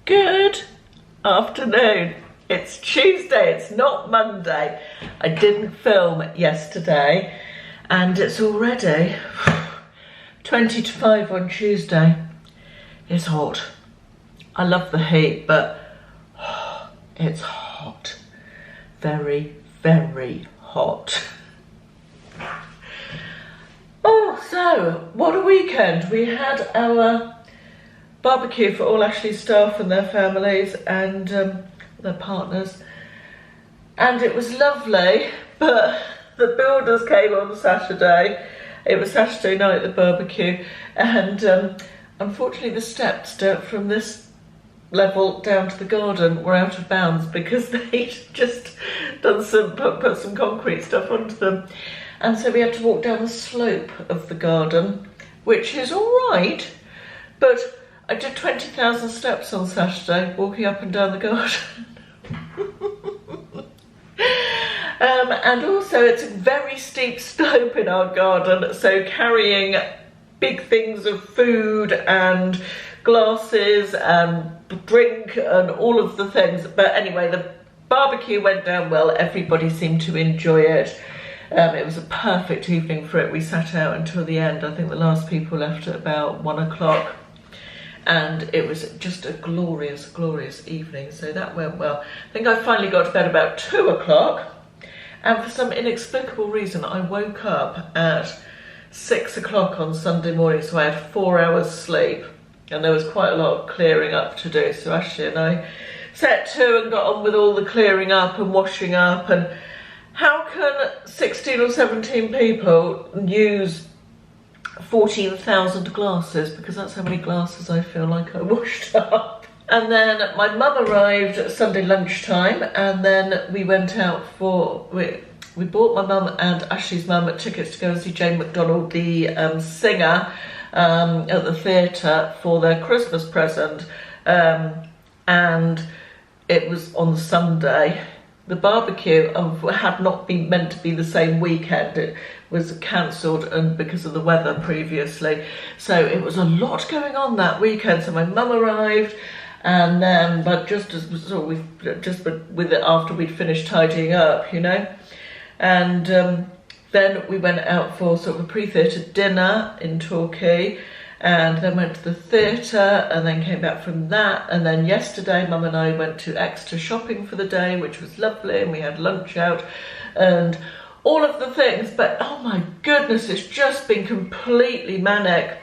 Good afternoon. It's Tuesday, it's not Monday. I didn't film yesterday and it's already 20 to 5 on Tuesday. It's hot. I love the heat, but it's hot. Very, very hot. Oh, so what a weekend. We had our barbecue for all Ashley's staff and their families and their partners, and it was lovely, but the builders came on Saturday. It was Saturday night, the barbecue, and unfortunately the steps from this level down to the garden were out of bounds because they'd just done put some concrete stuff onto them, and so we had to walk down the slope of the garden, which is all right, but I did 20,000 steps on Saturday, walking up and down the garden. And also it's a very steep slope in our garden, so carrying big things of food and glasses and drink and all of the things. But anyway, the barbecue went down well. Everybody seemed to enjoy it. It was a perfect evening for it. We sat out until the end. I think the last people left at about 1 o'clock. And it was just a glorious, glorious evening, so that went well. I think I finally got to bed about 2 o'clock, and for some inexplicable reason I woke up at 6 o'clock on Sunday morning, so I had 4 hours sleep, and there was quite a lot of clearing up to do. So Ashley and I set to and got on with all the clearing up and washing up. And how can 16 or 17 people use 14,000 glasses, because that's how many glasses I feel like I washed up. And then my mum arrived at Sunday lunchtime, and then we went out for, we bought my mum and Ashley's mum tickets to go and see Jane McDonald, the singer, at the theatre for their Christmas present, and it was on Sunday. The barbecue had not been meant to be the same weekend. It was cancelled and because of the weather previously. So it was a lot going on that weekend. So my mum arrived, and then, but just as with it after we'd finished tidying up, you know, and then we went out for sort of a pre-theatre dinner in Torquay, and then went to the theatre, and then came back from that. And then yesterday Mum and I went to Exeter shopping for the day, which was lovely, and we had lunch out and all of the things. But oh my goodness, it's just been completely manic.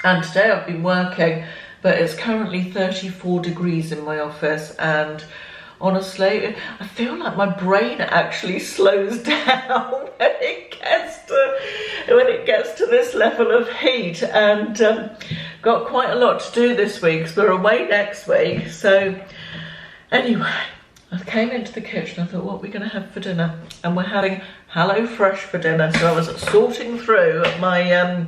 And today I've been working, but it's currently 34 degrees in my office, and honestly, I feel like my brain actually slows down when it gets to this level of heat. And got quite a lot to do this week, because we're away next week. So anyway, I came into the kitchen, I thought, what are we going to have for dinner? And we're having HelloFresh for dinner. So I was sorting through my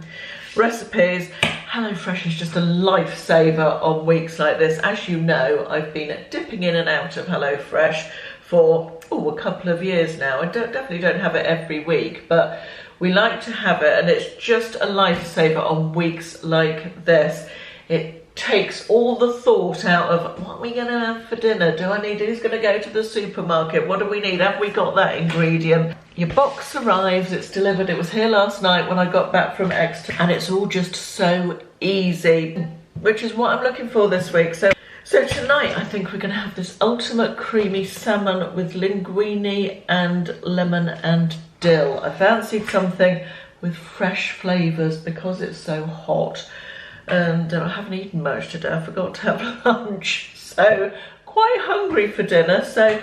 recipes. HelloFresh is just a lifesaver on weeks like this. As you know, I've been dipping in and out of HelloFresh for a couple of years now. I definitely don't have it every week, but we like to have it, and it's just a lifesaver on weeks like this. It takes all the thought out of what are we going to have for dinner? Who's going to go to the supermarket? What do we need? Have we got that ingredient? Your box arrives, it's delivered. It was here last night when I got back from Exeter, and it's all just so easy, which is what I'm looking for this week. So tonight I think we're going to have this ultimate creamy salmon with linguine and lemon and dill. I fancied something with fresh flavours because it's so hot, and I haven't eaten much today. I forgot to have lunch, so quite hungry for dinner. So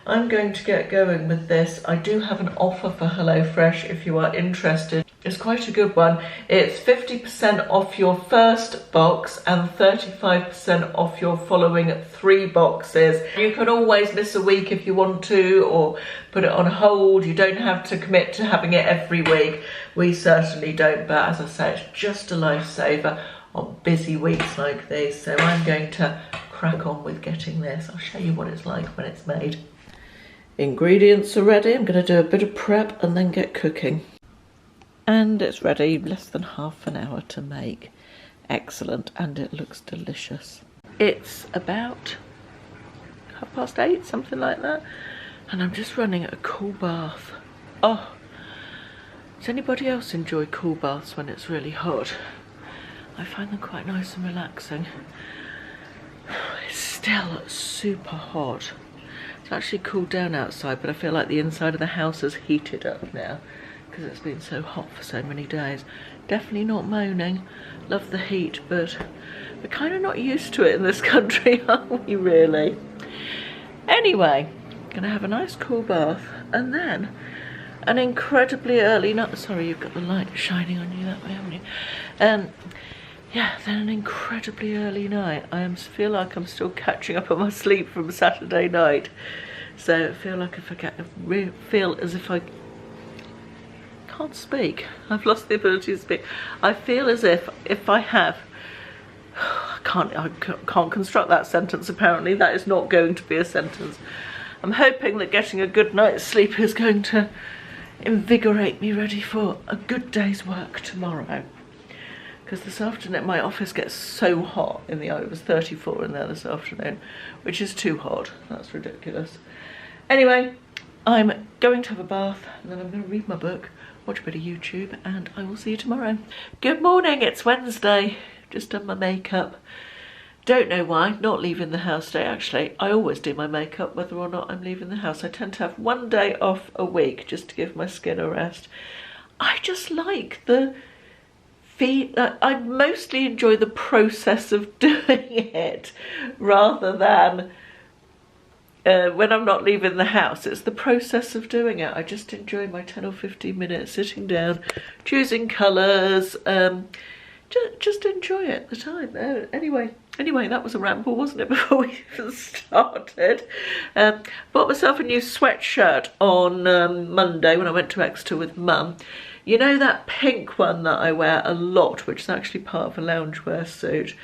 I'm going to get going with this. I do have an offer for HelloFresh if you are interested. It's quite a good one. It's 50% off your first box and 35% off your following 3 boxes. You can always miss a week if you want to, or put it on hold. You don't have to commit to having it every week. We certainly don't, but as I say, it's just a lifesaver on busy weeks like these. So I'm going to crack on with getting this. I'll show you what it's like when it's made. Ingredients are ready. I'm going to do a bit of prep and then get cooking. And it's ready, less than half an hour to make. Excellent, and it looks delicious. It's about 8:30, something like that, and I'm just running a cool bath. Oh, does anybody else enjoy cool baths when it's really hot? I find them quite nice and relaxing. It's still super hot. It's actually cooled down outside, but I feel like the inside of the house has heated up now because it's been so hot for so many days. Definitely not moaning, love the heat, but we're kind of not used to it in this country, are we really? Anyway, gonna have a nice cool bath, and then an incredibly early night. Sorry, you've got the light shining on you that way, haven't you? Yeah, then an incredibly early night. I feel like I'm still catching up on my sleep from Saturday night. So I feel like I feel as if I can't speak. I've lost the ability to speak. I feel as if I have, I can't construct that sentence apparently. That is not going to be a sentence. I'm hoping that getting a good night's sleep is going to invigorate me ready for a good day's work tomorrow. Because this afternoon my office gets so hot it was 34 in there this afternoon, which is too hot. That's ridiculous. Anyway, I'm going to have a bath, and then I'm going to read my book, watch a bit of YouTube, and I will see you tomorrow. Good morning, it's Wednesday. Just done my makeup. Don't know why, not leaving the house today. Actually, I always do my makeup whether or not I'm leaving the house. I tend to have one day off a week just to give my skin a rest. I just like the I mostly enjoy the process of doing it rather than when I'm not leaving the house. It's the process of doing it. I just enjoy my 10 or 15 minutes sitting down, choosing colours, just enjoy it at the time. Anyway, that was a ramble, wasn't it, before we even started? Bought myself a new sweatshirt on Monday when I went to Exeter with Mum. You know that pink one that I wear a lot, which is actually part of a loungewear suit.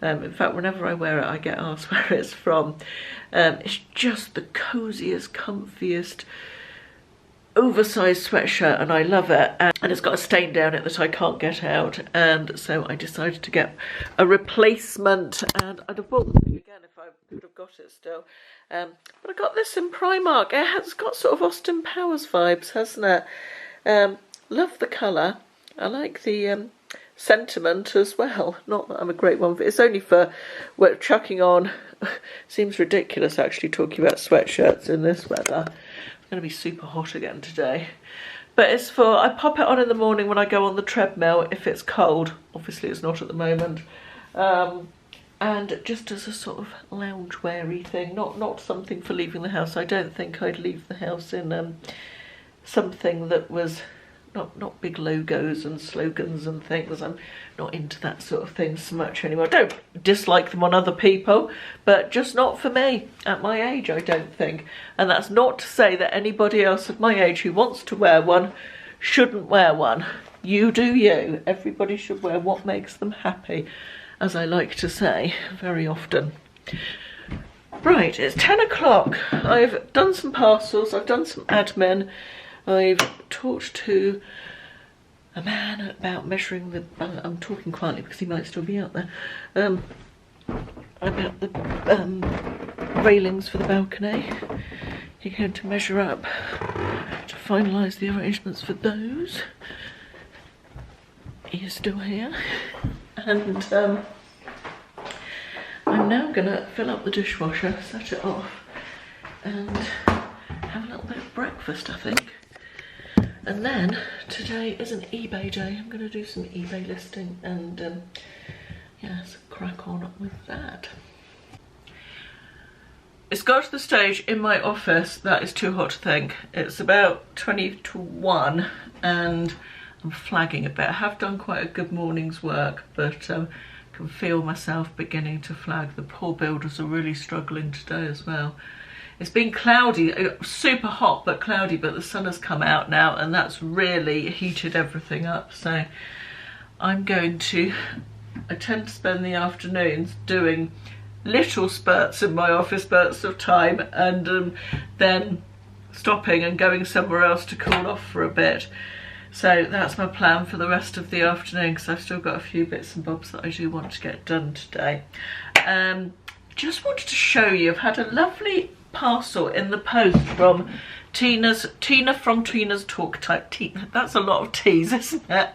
In fact, whenever I wear it, I get asked where it's from. It's just the coziest, comfiest, oversized sweatshirt, and I love it. And it's got a stain down it that I can't get out, and so I decided to get a replacement, and I'd have bought the thing again if I could have got it still. But I got this in Primark. It has got sort of Austin Powers vibes, hasn't it? Love the colour. I like the sentiment as well. Not that I'm a great one, but it's only for chucking on. Seems ridiculous actually talking about sweatshirts in this weather. It's going to be super hot again today. But it's for, I pop it on in the morning when I go on the treadmill if it's cold. Obviously it's not at the moment. And just as a sort of loungewear-y thing, not something for leaving the house. I don't think I'd leave the house in something that was not big logos and slogans and things. I'm not into that sort of thing so much anymore. I don't dislike them on other people, but just not for me at my age, I don't think. And that's not to say that anybody else at my age who wants to wear one shouldn't wear one. You do you. Everybody should wear what makes them happy, as I like to say very often. Right, it's 10 o'clock. I've done some parcels, I've done some admin. I've talked to a man about measuring the, I'm talking quietly because he might still be out there, about the railings for the balcony. He came to measure up to finalise the arrangements for those. He is still here. And I'm now going to fill up the dishwasher, set it off, and have a little bit of breakfast, I think. And then today is an eBay day. I'm going to do some eBay listing and yeah, so crack on with that. It's got to the stage in my office that is too hot to think. It's about 20 to 1 and I'm flagging a bit. I have done quite a good morning's work, but can feel myself beginning to flag. The poor builders are really struggling today as well. It's been cloudy, super hot but cloudy, but the sun has come out now and that's really heated everything up. So I'm going to, I tend to spend the afternoons doing little spurts in my office, spurts of time, and then stopping and going somewhere else to cool off for a bit. So that's my plan for the rest of the afternoon, because I've still got a few bits and bobs that I do want to get done today. just wanted to show you, I've had a lovely parcel in the post from Tina from Tina's Talk Time. That's a lot of T's, isn't it?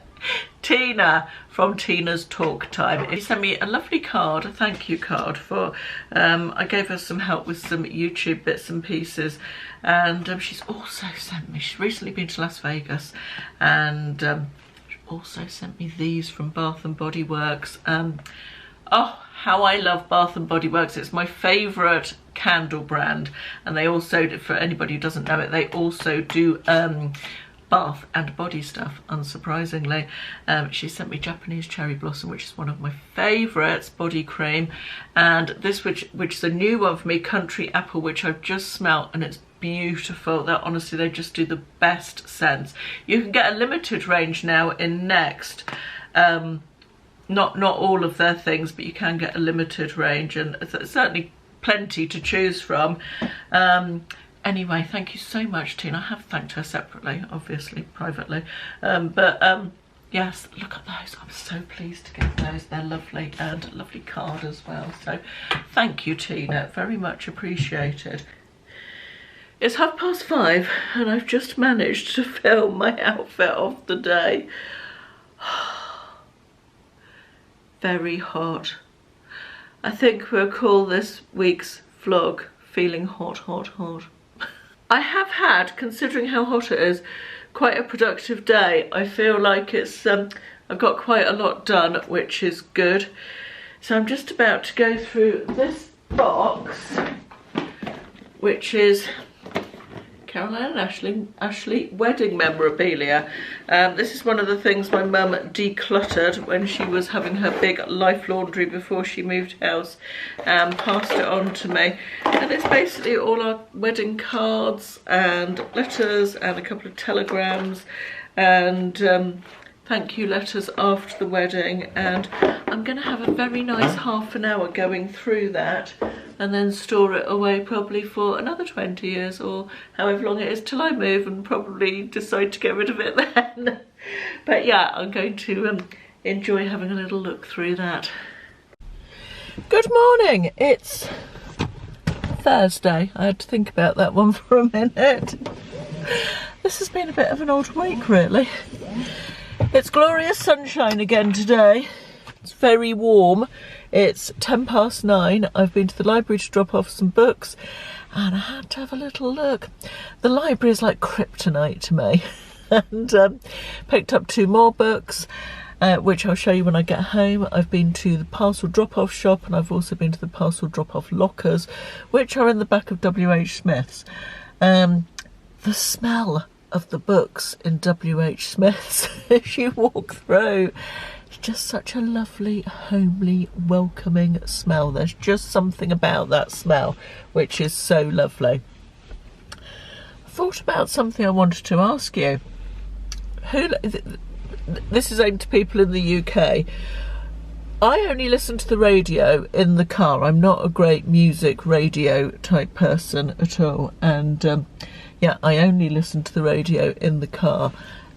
Tina from Tina's Talk Time. She sent me a lovely card, a thank you card for, I gave her some help with some YouTube bits and pieces, and she's also sent me, she's recently been to Las Vegas, and also sent me these from Bath and Body Works. Oh, how I love Bath and Body Works. It's my favourite candle brand, and they also, for anybody who doesn't know it, they also do bath and body stuff, unsurprisingly. She sent me Japanese Cherry Blossom, which is one of my favourites, body cream, and this, which is a new one for me, Country Apple, which I've just smelt, and it's beautiful. That honestly, they just do the best scents. You can get a limited range now in Next. Not all of their things, but you can get a limited range, and certainly plenty to choose from. Anyway, thank you so much, Tina. I have thanked her separately, obviously, privately. Yes, look at those. I'm so pleased to get those. They're lovely, and a lovely card as well. So thank you, Tina. Very much appreciated. It's 5:30 and I've just managed to film my outfit of the day. Very hot. I think we'll call this week's vlog Feeling Hot, Hot, Hot. I have had, considering how hot it is, quite a productive day. I feel like it's, I've got quite a lot done, which is good. So I'm just about to go through this box, which is Caroline and Ashley wedding memorabilia. This is one of the things my mum decluttered when she was having her big life laundry before she moved house, and passed it on to me. And it's basically all our wedding cards and letters and a couple of telegrams and thank you letters after the wedding, and I'm going to have a very nice half an hour going through that and then store it away probably for another 20 years or however long it is till I move, and probably decide to get rid of it then. But yeah, I'm going to enjoy having a little look through that. Good morning, it's Thursday. I had to think about that one for a minute. This has been a bit of an odd week, really. It's glorious sunshine again today. It's very warm. It's 9:10. I've been to the library to drop off some books, and I had to have a little look. The library is like kryptonite to me. And picked up 2 more books, which I'll show you when I get home. I've been to the parcel drop-off shop, and I've also been to the parcel drop-off lockers, which are in the back of W.H. Smith's. The smell of the books in W.H. Smith's as you walk through, it's just such a lovely, homely, welcoming smell. There's just something about that smell which is so lovely. I thought about something I wanted to ask you. This is aimed to people in the UK. I only listen to the radio in the car. I'm not a great music radio type person at all, and yeah, I only listen to the radio in the car,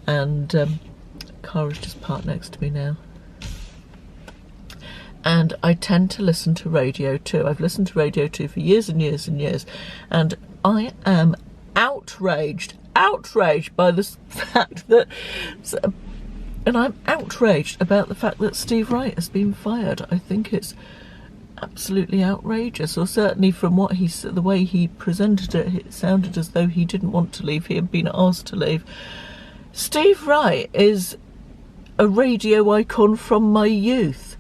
and car is just parked next to me now. And I tend to listen to Radio 2. I've listened to Radio 2 for years and years and years, and I am outraged by the fact that, and I'm outraged about the fact that Steve Wright has been fired. I think it's absolutely outrageous, or certainly from what the way he presented it, it sounded as though he didn't want to leave. He had been asked to leave. Steve Wright is a radio icon from my youth.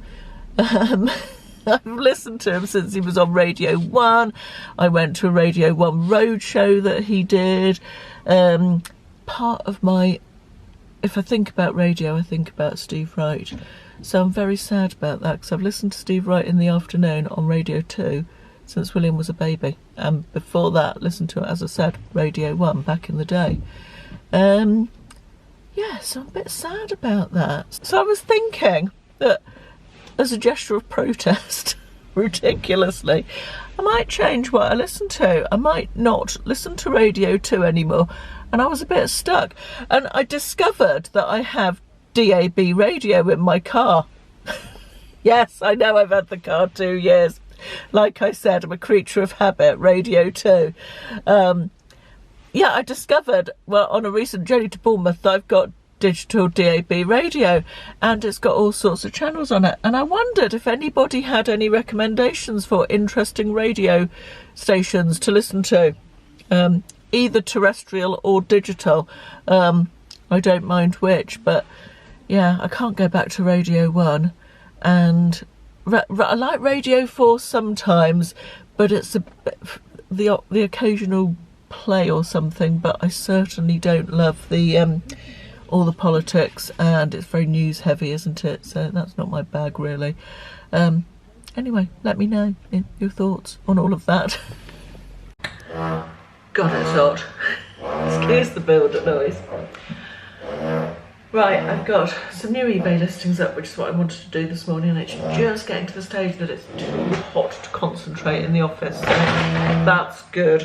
I've listened to him since he was on Radio 1. I went to a Radio 1 roadshow that he did. Part of my, if I think about radio, I think about Steve Wright. So I'm very sad about that, because I've listened to Steve Wright in the afternoon on Radio 2 since William was a baby. And before that, listened to it, as I said, Radio 1 back in the day. Yeah, so I'm a bit sad about that. So I was thinking that as a gesture of protest, ridiculously, I might change what I listen to. I might not listen to Radio 2 anymore. And I was a bit stuck. And I discovered that I have DAB radio in my car. Yes, I know, I've had the car 2 years. like I said, I'm a creature of habit, radio too. Yeah, I discovered, well, on a recent journey to Bournemouth, that I've got digital DAB radio, and it's got all sorts of channels on it. And I wondered if anybody had any recommendations for interesting radio stations to listen to, either terrestrial or digital. I don't mind which, but yeah, I can't go back to Radio 1. And I like Radio 4 sometimes, but it's the occasional play or something, but I certainly don't love the all the politics, and it's very news heavy, isn't it? So that's not my bag really. Anyway, let me know your thoughts on all of that. God, it's hot. Excuse the builder noise. Right, I've got some new eBay listings up, which is what I wanted to do this morning, and it's just getting to the stage that it's too hot to concentrate in the office, so that's good.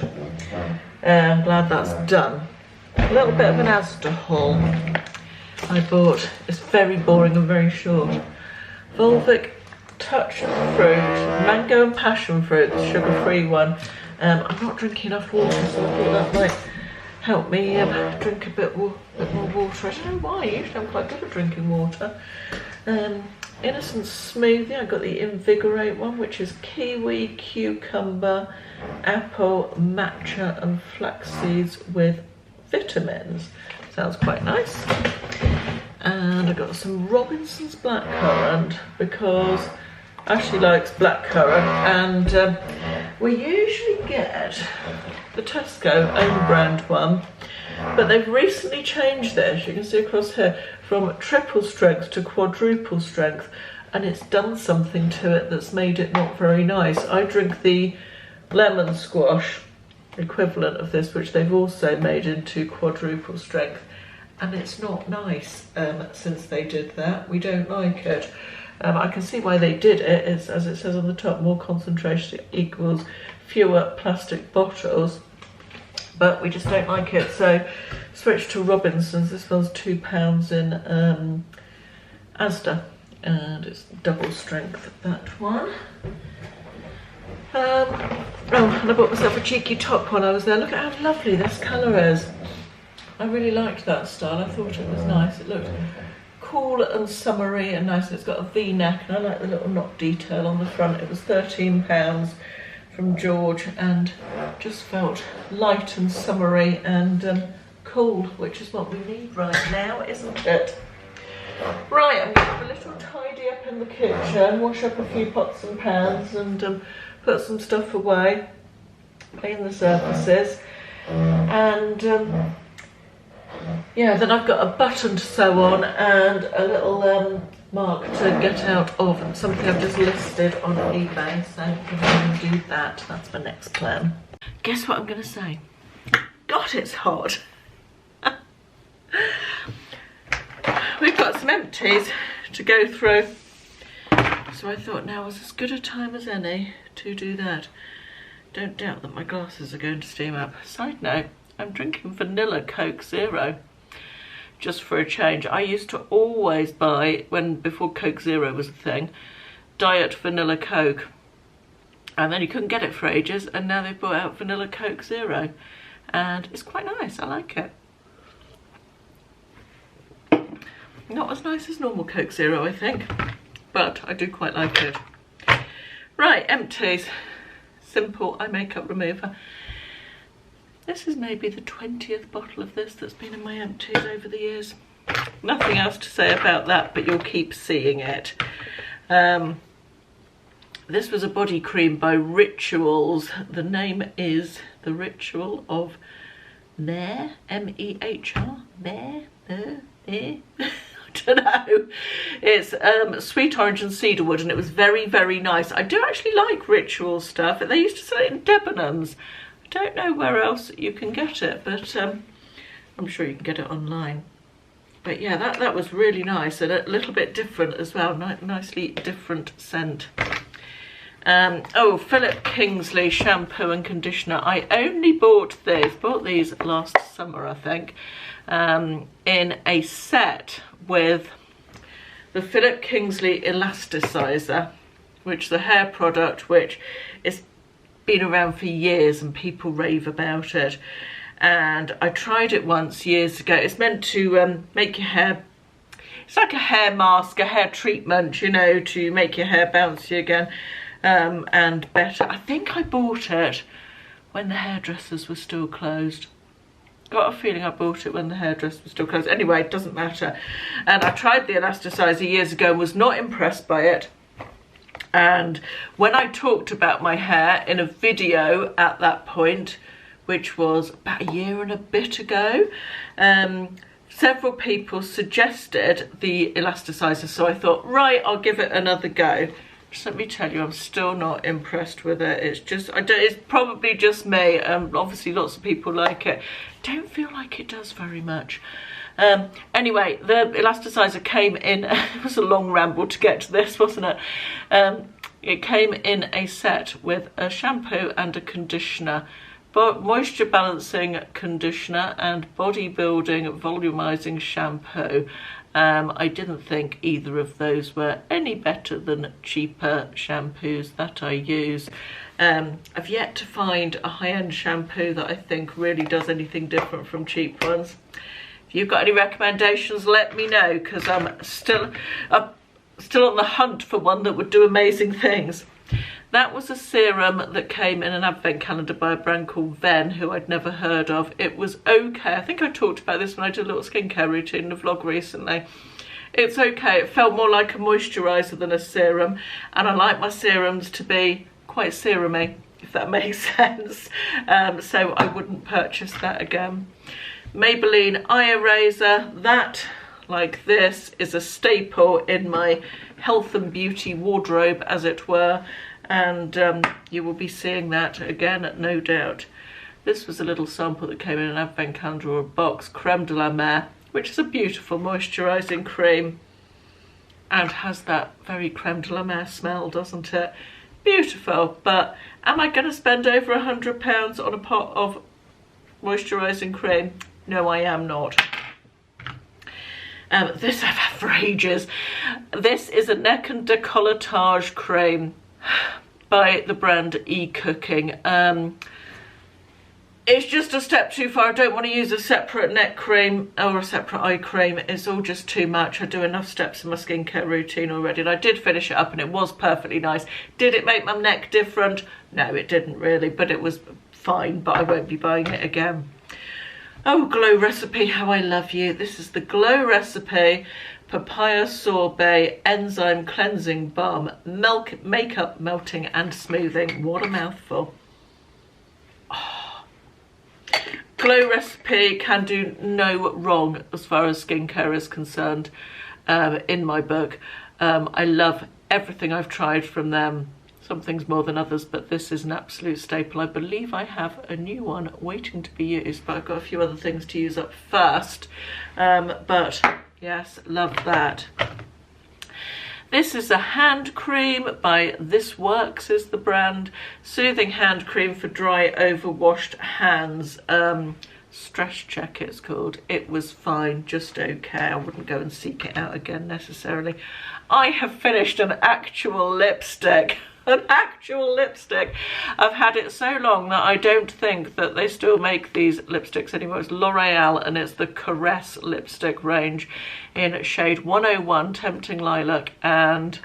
I'm glad that's done. A little bit of an Asda haul I bought. It's very boring and very short. Volvic Touch Fruit, mango and passion fruit, the sugar-free one. I'm not drinking enough water, so I thought that might help me drink a bit more water. I don't know why, usually I'm quite good at drinking water. Innocent smoothie, I got the Invigorate one, which is kiwi, cucumber, apple, matcha and flax seeds with vitamins. Sounds quite nice. And I got some Robinson's blackcurrant because Ashley likes blackcurrant, and we usually get the Tesco own brand one, but they've recently changed this, you can see across here, from triple strength to quadruple strength, and it's done something to it that's made it not very nice. I drink the lemon squash equivalent of this, which they've also made into quadruple strength, and it's not nice. Since they did that, we don't like it. I can see why they did it. It's, as it says on the top, more concentration equals fewer plastic bottles, but we just don't like it, so switch to Robinson's. This one's £2 in Asda, and it's double strength, that one. Oh, and I bought myself a cheeky top when I was there. Look at how lovely this colour is. I really liked that style. I thought it was nice. It looked cool and summery and nice. It's got a V-neck, and I like the little knot detail on the front. It was £13 from George, and just felt light and summery and cool, which is what we need right now, isn't it? Right, I'm going to have a little tidy up in the kitchen, wash up a few pots and pans, and put some stuff away, clean the surfaces, and yeah, then I've got a button to sew on and a little mark to get out of, and something I've just listed on eBay, so I'm going to do that. That's my next plan. Guess what I'm going to say? God, it's hot. We've got some empties to go through, so I thought now was as good a time as any to do that. Don't doubt that my glasses are going to steam up. Side note, I'm drinking vanilla Coke Zero, just for a change. I used to always buy, before Coke Zero was a thing, diet vanilla Coke, and then you couldn't get it for ages, and now they've brought out vanilla Coke Zero, and it's quite nice. I like it. Not as nice as normal Coke Zero, I think, but I do quite like it. Right, empties. Simple eye makeup remover. This is maybe the 20th bottle of this that's been in my empties over the years. Nothing else to say about that, but you'll keep seeing it. This was a body cream by Rituals. The name is The Ritual of Mehr, M-E-H-R, Mehr, I don't know. It's sweet orange and cedarwood, and it was very, very nice. I do actually like Ritual stuff. They used to sell it in Debenhams. Don't know where else you can get it, but I'm sure you can get it online. But yeah, that was really nice, and a little bit different as well. Nicely different scent. Oh, Philip Kingsley shampoo and conditioner. I only bought these last summer, I think, in a set with the Philip Kingsley elasticizer, which is a hair product which is been around for years and people rave about it. And I tried it once years ago. It's meant to make your hair, it's like a hair mask, a hair treatment, you know, to make your hair bouncy again and better. I think I bought it when the hairdressers were still closed. Got a feeling I bought it when the hairdresser was still closed. Anyway, it doesn't matter. And I tried the elasticizer years ago and was not impressed by it. And when I talked about my hair in a video at that point, which was about a year and a bit ago, several people suggested the elasticizer. So I thought, right, I'll give it another go. Just let me tell you, I'm still not impressed with it. It's just, it's probably just me. Obviously lots of people like it. Don't feel like it does very much. Anyway, the elasticizer came in, it was a long ramble to get to this, wasn't it? It came in a set with a shampoo and a conditioner, but moisture balancing conditioner and bodybuilding volumizing shampoo. I didn't think either of those were any better than cheaper shampoos that I use. I've yet to find a high-end shampoo that I think really does anything different from cheap ones. If you've got any recommendations, let me know, because I'm still on the hunt for one that would do amazing things. That was a serum that came in an advent calendar by a brand called Ven, who I'd never heard of. It was okay. I think I talked about this when I did a little skincare routine in a vlog recently. It's okay. It felt more like a moisturiser than a serum, and I like my serums to be quite serumy, if that makes sense. So I wouldn't purchase that again. Maybelline eye eraser, that, like this, is a staple in my health and beauty wardrobe, as it were, and you will be seeing that again, no doubt. This was a little sample that came in an advent calendar or a box, Creme de la Mer, which is a beautiful moisturising cream and has that very Creme de la Mer smell, doesn't it? Beautiful. But am I going to spend over £100 on a pot of moisturising cream? No, I am not. This I've had for ages. This is a neck and décolletage cream by the brand E-Cooking. It's just a step too far. I don't want to use a separate neck cream or a separate eye cream. It's all just too much. I do enough steps in my skincare routine already, and I did finish it up and it was perfectly nice. Did it make my neck different? No, it didn't really, but it was fine, but I won't be buying it again. Oh, Glow Recipe, how I love you. This is the Glow Recipe Papaya Sorbet Enzyme Cleansing Balm, Makeup Melting and Smoothing. What a mouthful. Oh. Glow Recipe can do no wrong as far as skincare is concerned, in my book. I love everything I've tried from them. Some things more than others, but this is an absolute staple. I believe I have a new one waiting to be used, but I've got a few other things to use up first. But yes, love that. This is a hand cream by This Works is the brand. Soothing hand cream for dry, overwashed hands. Stress check it's called. It was fine, just okay. I wouldn't go and seek it out again necessarily. I have finished an actual lipstick. An actual lipstick. I've had it so long that I don't think that they still make these lipsticks anymore. It's L'Oreal and it's the Caress lipstick range in shade 101 Tempting Lilac, and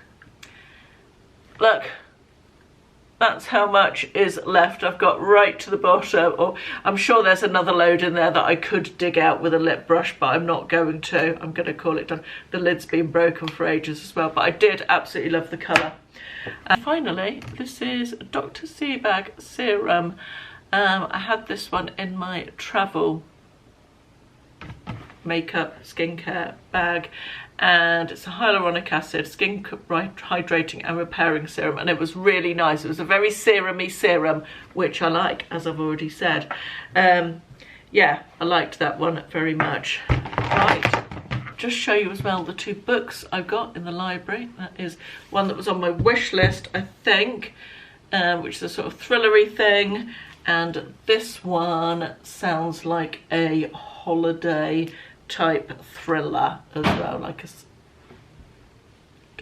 look, that's how much is left. I've got right to the bottom, or I'm sure there's another load in there that I could dig out with a lip brush, but I'm not going to. I'm going to call it done. The lid's been broken for ages as well, but I did absolutely love the colour. And finally, this is Dr. Seabag Serum. I had this one in my travel makeup skincare bag, and it's a hyaluronic acid skin hydrating and repairing serum, and it was really nice. It was a very serumy serum, which I like, as I've already said. Yeah, I liked that one very much. Right. Just show you as well the two books I've got in the library. That is one that was on my wish list, I think, which is a sort of thrillery thing, and this one sounds like a holiday type thriller as well, like a,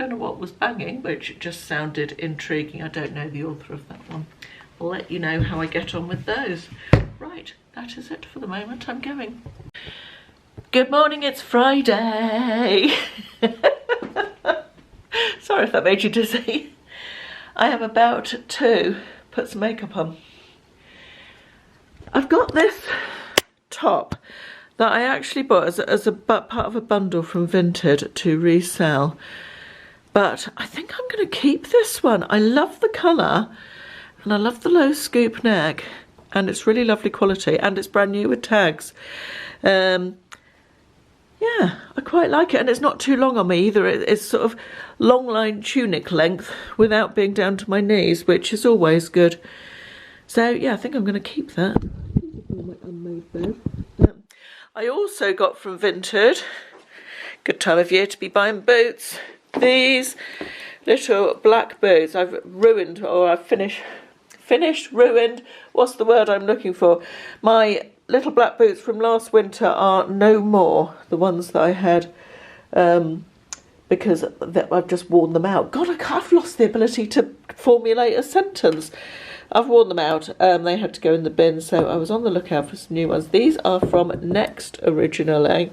Don't know what was banging, but it just sounded intriguing. I don't know the author of that one. I'll let you know how I get on with those. Right, that is it for the moment. I'm going. Good morning, it's Friday. Sorry if that made you dizzy. I am about to put some makeup on. I've got this top that I actually bought as a part of a bundle from Vinted to resell. But I think I'm going to keep this one. I love the colour and I love the low scoop neck and it's really lovely quality and it's brand new with tags. Yeah, I quite like it and it's not too long on me either. It's sort of long line tunic length without being down to my knees, which is always good. So yeah, I think I'm going to keep that. I also got from Vinted, good time of year to be buying boots, these little black boots. I've ruined, or I've ruined, what's the word I'm looking for? My little black boots from last winter are no more, the ones that I had, because I've just worn them out. God, I've lost the ability to formulate a sentence. I've worn them out, they had to go in the bin, so I was on the lookout for some new ones. These are from Next originally,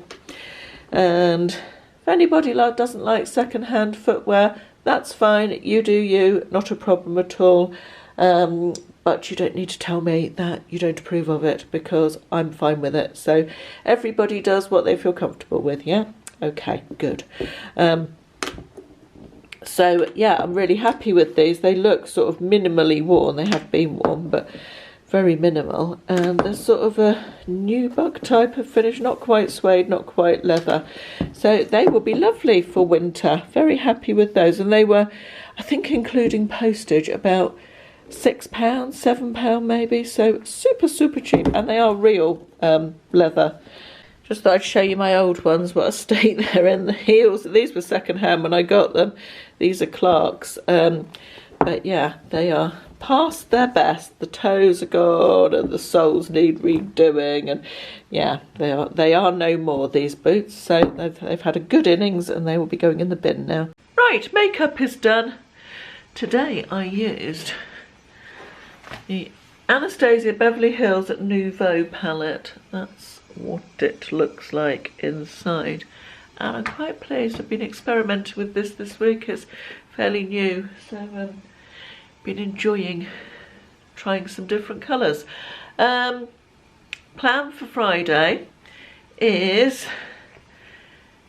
and if anybody doesn't like second-hand footwear, that's fine, you do you, not a problem at all, but you don't need to tell me that you don't approve of it, because I'm fine with it. So everybody does what they feel comfortable with, yeah? Okay, good. So yeah, I'm really happy with these. They look sort of minimally worn. They have been worn, but very minimal. And they're sort of a nubuck type of finish, not quite suede, not quite leather. So they will be lovely for winter. Very happy with those. And they were, I think including postage, about £6, £7 maybe. So super, super cheap. And they are real leather. Just thought I'd show you my old ones, what a state they're in. The heels, these were second hand when I got them. These are Clark's. But yeah, they are past their best. The toes are gone and the soles need redoing. And yeah, they are no more, these boots. So they've had a good innings and they will be going in the bin now. Right, makeup is done. Today I used the Anastasia Beverly Hills Nouveau palette. That's what it looks like inside, and I'm quite pleased. I've been experimenting with this week. It's fairly new, so been enjoying trying some different colours. Plan for Friday is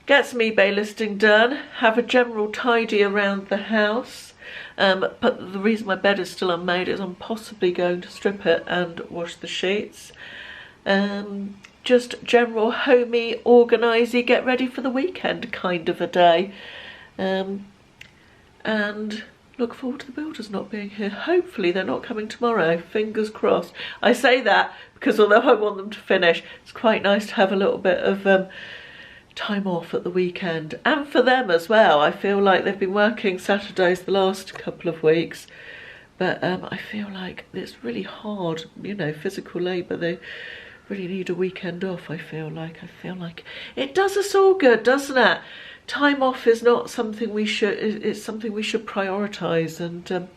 get some eBay listing done, have a general tidy around the house, but the reason my bed is still unmade is I'm possibly going to strip it and wash the sheets. Just general homey, organisey, get ready for the weekend kind of a day. And look forward to the builders not being here. Hopefully they're not coming tomorrow, fingers crossed. I say that because although I want them to finish, it's quite nice to have a little bit of time off at the weekend. And for them as well. I feel like they've been working Saturdays the last couple of weeks. But I feel like it's really hard, you know, physical labour. They really need a weekend off. I feel like it does us all good, doesn't it? Time off is not something we should, it's something we should prioritise, and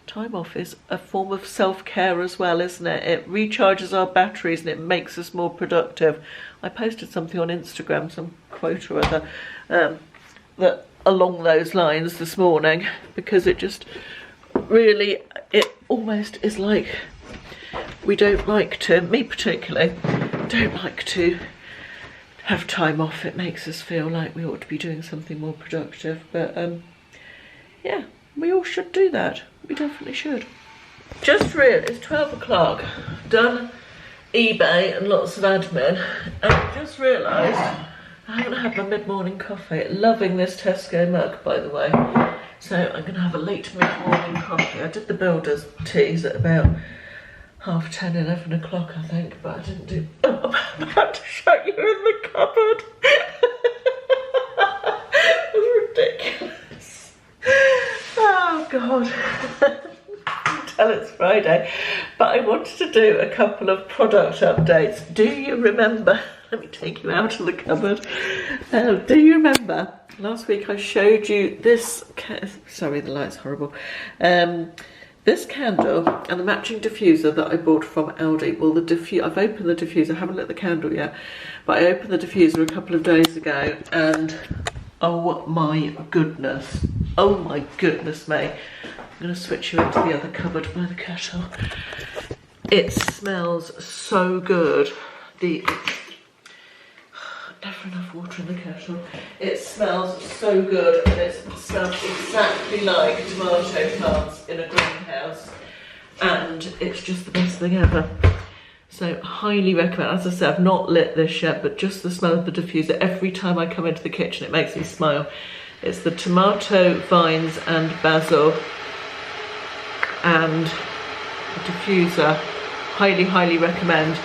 time off is a form of self-care as well, isn't it? It recharges our batteries and it makes us more productive. I posted something on Instagram, some quote or other, that along those lines this morning, because it just really, it almost is like we don't like to, me particularly, don't like to have time off. It makes us feel like we ought to be doing something more productive. But yeah, we all should do that. We definitely should. Just realised it's 12 o'clock, done eBay and lots of admin, and I just realised I haven't had my mid-morning coffee. Loving this Tesco mug, by the way. So I'm going to have a late mid-morning coffee. I did the builder's teas at about 10:30, 11 o'clock, I think, but I didn't do... Oh, I'm about to shut you in the cupboard. It was ridiculous. Oh, God. Tell it's Friday. But I wanted to do a couple of product updates. Do you remember... Let me take you out of the cupboard. Do you remember last week I showed you this, sorry the light's horrible, this candle and the matching diffuser that I bought from Aldi. Well, I've opened the diffuser, I haven't lit the candle yet, but I opened the diffuser a couple of days ago and oh my goodness me. I'm going to switch you into the other cupboard by the kettle. It smells so good. Never enough water in the kettle. It smells so good, and it smells exactly like tomato plants in a greenhouse, and it's just the best thing ever. So highly recommend. As I said, I've not lit this yet, but just the smell of the diffuser, every time I come into the kitchen it makes me smile. It's the tomato vines and basil and the diffuser. Highly recommend.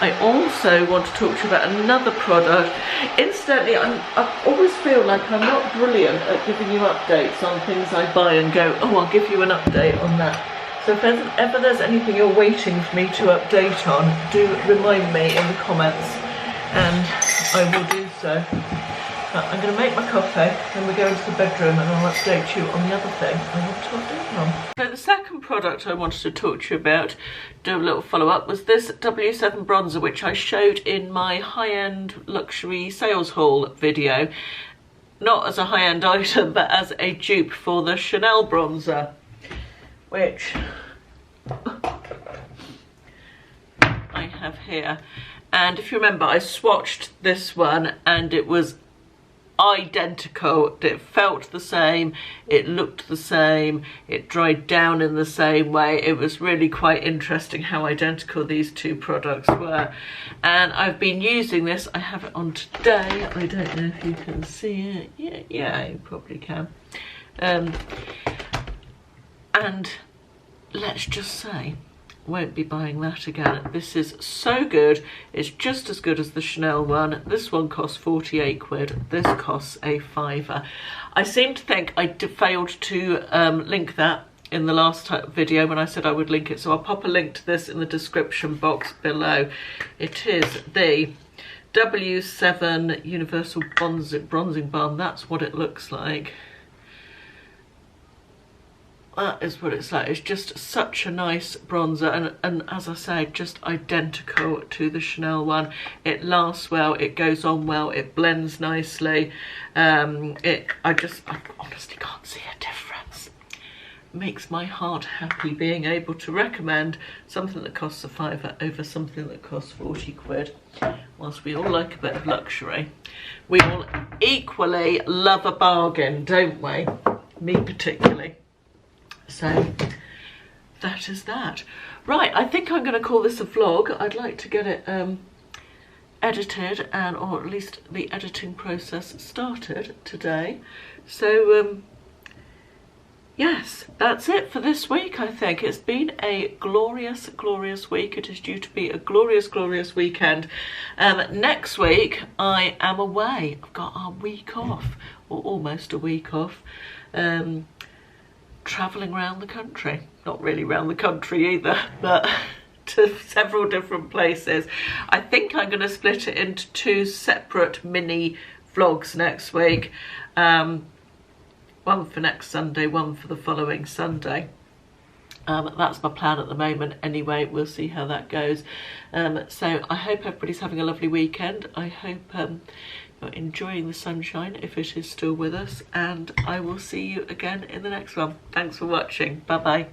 I also want to talk to you about another product. Incidentally, I always feel like I'm not brilliant at giving you updates on things I buy and go, oh, I'll give you an update on that. So if ever there's anything you're waiting for me to update on, do remind me in the comments and I will do so. But I'm going to make my coffee, then we go into the bedroom and I'll update you on the other thing I want to update on. So the second product I wanted to talk to you about, do a little follow-up, was this W7 bronzer, which I showed in my high-end luxury sales haul video. Not as a high-end item, but as a dupe for the Chanel bronzer, which I have here. And if you remember, I swatched this one and it was identical. It felt the same, it looked the same, it dried down in the same way. It was really quite interesting how identical these two products were. And I've been using this. I have it on today. I don't know if you can see it. Yeah, you probably can. And let's just say, won't be buying that again. This is so good. It's just as good as the Chanel one. This one costs 48 quid. This costs a £5. I seem to think I failed to link that in the last video when I said I would link it. So I'll pop a link to this in the description box below. It is the W7 Universal Bronzing Balm. That's what it looks like. That is what it's like. It's just such a nice bronzer, and as I say, just identical to the Chanel one. It lasts well, it goes on well, it blends nicely. I honestly can't see a difference. It makes my heart happy being able to recommend something that costs a £5 over something that costs 40 quid. Whilst we all like a bit of luxury, we all equally love a bargain, don't we? Me particularly. So that is that. Right, I think I'm going to call this a vlog. I'd like to get it edited, or at least the editing process started today. So yes, that's it for this week. I think it's been a glorious week. It is due to be a glorious weekend. Next week I am away. I've got a week off, or almost a week off. Travelling around the country. Not really around the country either, but to several different places. I think I'm going to split it into 2 separate mini vlogs next week. One for next Sunday, one for the following Sunday. That's my plan at the moment anyway. We'll see how that goes. So I hope everybody's having a lovely weekend. I hope you're enjoying the sunshine if it is still with us, and I will see you again in the next one. Thanks for watching. Bye bye.